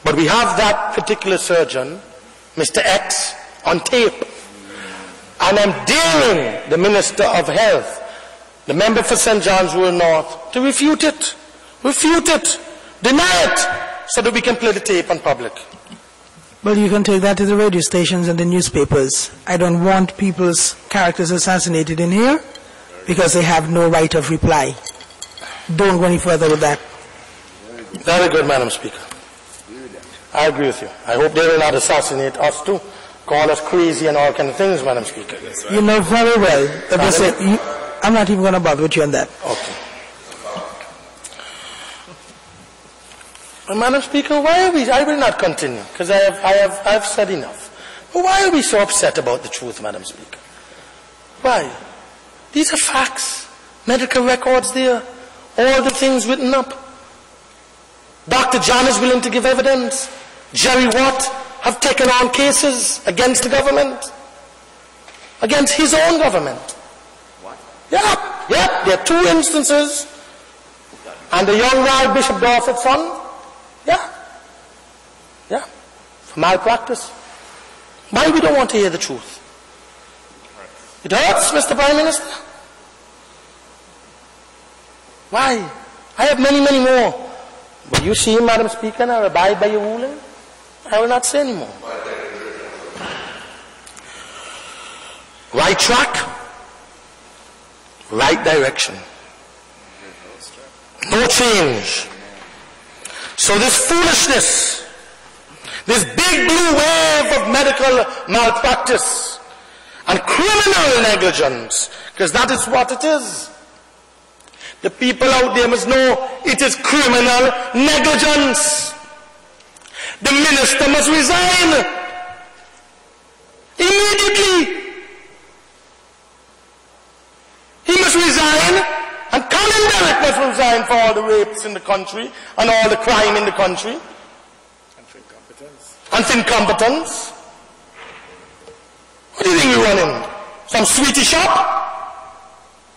But we have that particular surgeon, Mr. X, on tape. And I'm daring the Minister of Health, the member for St. John's Rural North, to refute it. Refute it. Deny it, so that we can play the tape on public. Well, you can take that to the radio stations and the newspapers. I don't want people's characters assassinated in here because they have no right of reply. Don't go any further with that. Very good, Madam Speaker. I agree with you. I hope they will not assassinate us too. Call us crazy and all kind of things, Madam Speaker. You know very well that I'm not even going to bother with you on that. Okay. Madam Speaker, why are we? I will not continue because I have said enough. But why are we so upset about the truth, Madam Speaker? Why? These are facts. Medical records there. All the things written up. Dr. John is willing to give evidence. Jerry Watt have taken on cases against the government. Against his own government. What? Yeah. There are 2 instances. And the young guy, Bishop Dorset's son, for malpractice. Why we don't want to hear the truth? It hurts, Mr. Prime Minister. Why? I have many, many more. But you see, Madam Speaker, and I abide by your ruling. I will not say any more. Right track, right direction. No change. So this foolishness, this big blue wave of medical malpractice and criminal negligence, because that is what it is. The people out there must know it is criminal negligence. The minister must resign immediately. He must resign, and Colin Derrick must resign for all the rapes in the country and all the crime in the country. And for incompetence. What do you think we run in? Some sweetie shop?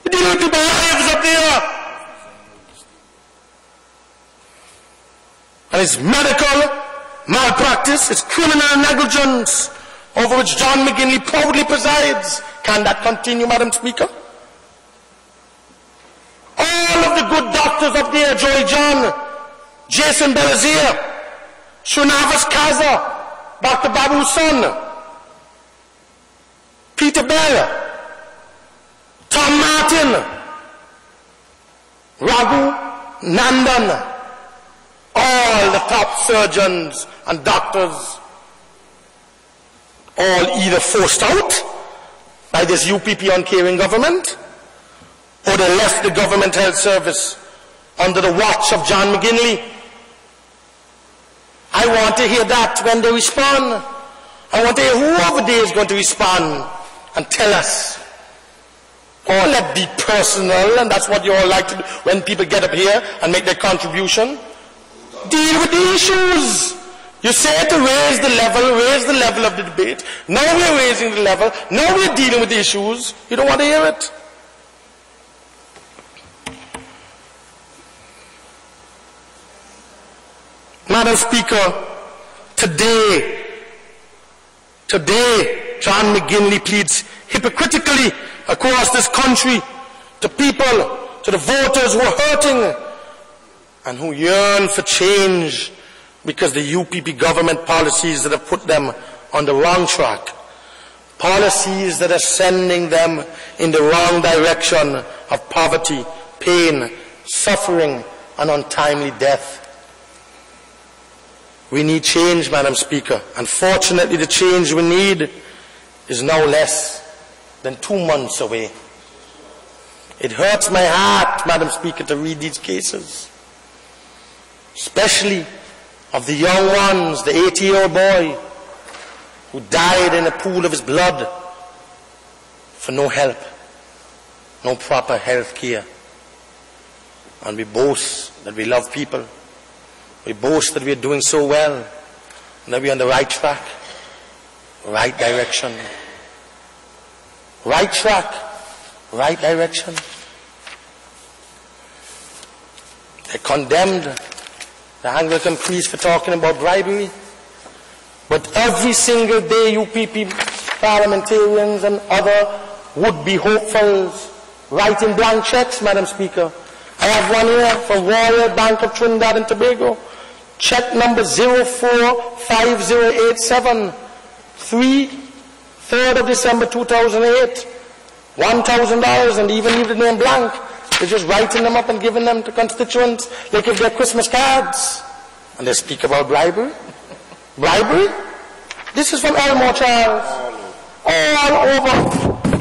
We're dealing with people's lives up there. And it's medical malpractice, it's criminal negligence over which John McGinley proudly presides. Can that continue, Madam Speaker? All of the good doctors up there, Joy John, Jason Belazier, Srinivas Kaza, Dr. Babu's son, Peter Bell, Tom Martin, Raghu Nandan, all the top surgeons and doctors, all either forced out by this UPP uncaring government, or they left the government health service under the watch of John McGinley. I want to hear that when they respond. I want to hear whoever there is going to respond and tell us. Or let be personal, and that's what you all like to do when people get up here and make their contribution. Deal with the issues. You say to raise the level of the debate. Now we're raising the level. Now we're dealing with the issues. You don't want to hear it. Madam Speaker, today, John McGinley pleads hypocritically across this country to people, to the voters who are hurting and who yearn for change because the UPP government policies that have put them on the wrong track, policies that are sending them in the wrong direction of poverty, pain, suffering, and untimely death. We need change, Madam Speaker. Unfortunately, the change we need is now less than 2 months away. It hurts my heart, Madam Speaker, to read these cases, especially of the young ones, the 80-year-old boy who died in a pool of his blood for no help, no proper health care. And we boast that we love people. We boast that we are doing so well, and that we are on the right track, right direction. Right track, right direction. They're condemned. the Anglican priest for talking about bribery. But every single day, UPP parliamentarians and other would-be hopefuls writing blank checks, Madam Speaker. I have one here from Royal Bank of Trinidad and Tobago. Check number 045087, 3rd of December 2008. $1,000, and even leave the name blank. They're just writing them up and giving them to constituents like if they're Christmas cards. And they speak about bribery. Bribery? This is from Elmore, Charles. All over.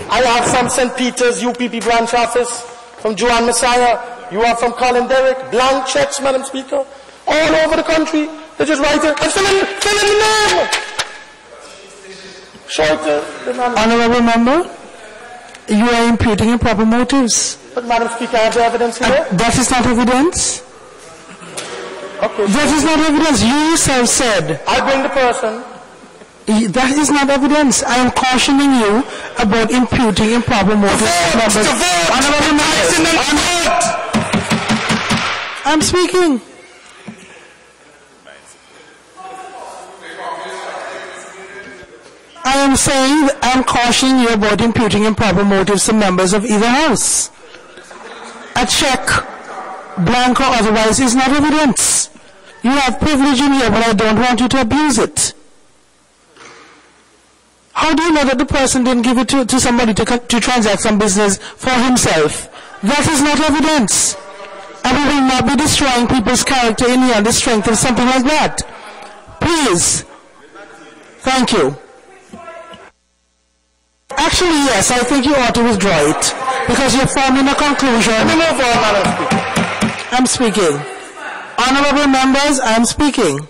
I have from St. Peter's UPP branch office, from Joanne Messiah. You are from Colin Derrick. Blank checks, Madam Speaker. All over the country. They just write it and fill in the name. Show it to the man. Honourable Member, you are imputing improper motives. But Madam Speaker, I have the evidence here. That is not evidence. Okay. That is not evidence. You yourself said. I bring the person. That is not evidence. I am cautioning you about imputing improper motives. Honourable Member, I'm speaking. I am saying, I am cautioning you about imputing improper motives to members of either house. A check, blank or otherwise, is not evidence. You have privilege in here, but I don't want you to abuse it. How do you know that the person didn't give it to somebody to transact some business for himself? That is not evidence. And we will not be destroying people's character in here on the strength of something like that. Please. Thank you. Actually, yes, I think you ought to withdraw it, because you're forming a conclusion. I'm speaking. Honourable members, I'm speaking.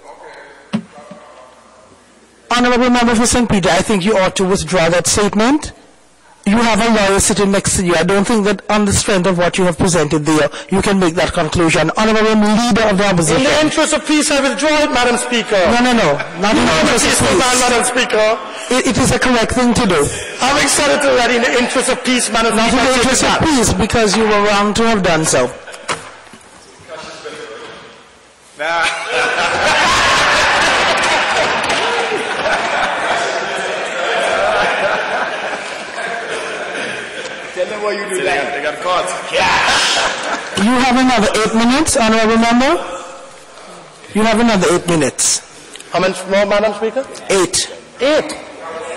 Honourable Member for St. Peter, I think you ought to withdraw that statement. You have a lawyer sitting next to you. I don't think that on the strength of what you have presented there, you can make that conclusion. Honourable Leader of the Opposition. In the interest of peace, I withdraw it, Madam Speaker. No. Not in the interest of peace. Madam Speaker. It is a correct thing to do. I'm excited already in the interest of peace, Madam Speaker. Not in the interest of peace, because you were wrong to have done so. Tell them what you do that. They got caught. Yeah. You have another 8 minutes, Honourable Member. You have another 8 minutes. How much more, Madam Speaker? 8. 8.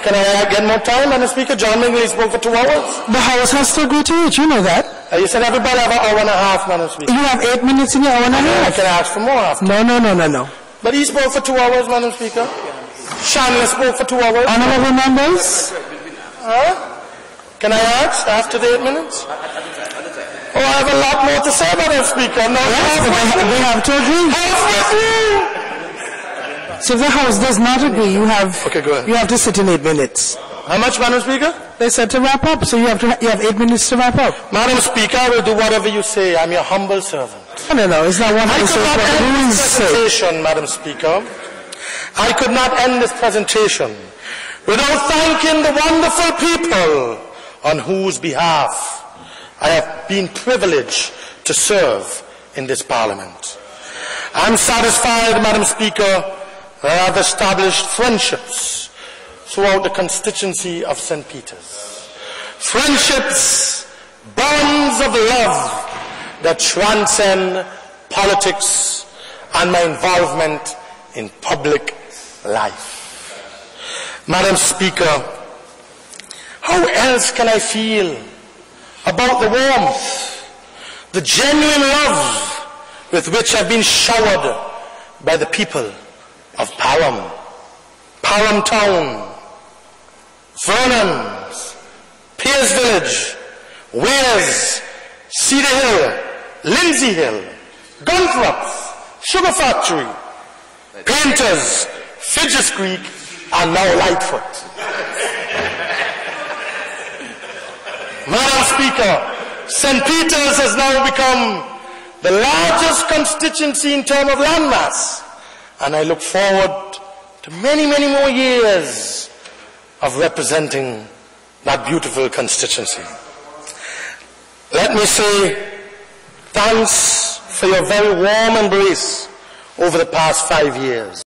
Can I get more time, Madam Speaker? John Mingley spoke for 2 hours. The House has to agree to it, you know that. You said everybody have an hour and a half, Madam Speaker. You have 8 minutes in your hour and a half. I can ask for more after. No. But he spoke for 2 hours, Madam Speaker. Chandler spoke for 2 hours. Honourable members. Can I ask after the 8 minutes? Oh, I have a lot more to say, Madam Speaker. No, yes, they have to agree. So if the House does not agree, you have to sit in 8 minutes. How much, Madam Speaker? They said to wrap up, so you have 8 minutes to wrap up. Madam Speaker, I will do whatever you say. I'm your humble servant. No, it's not what I say. I could not end this presentation, Madam Speaker. I could not end this presentation without thanking the wonderful people on whose behalf I have been privileged to serve in this Parliament. I'm satisfied, Madam Speaker, that I have established friendships throughout the constituency of St. Peter's. Friendships, bonds of love that transcend politics and my involvement in public life. Madam Speaker, how else can I feel about the warmth, the genuine love with which I've been showered by the people of Parham, Parham Town, Vernon's, Pierce Village, Weirs, Cedar Hill, Lindsay Hill, Gunthrops, Sugar Factory, Painters, Fidges Creek, and now Lightfoot. Madam Speaker, St. Peter's has now become the largest constituency in terms of landmass, and I look forward to many, many more years of representing that beautiful constituency. Let me say thanks for your very warm embrace over the past 5 years.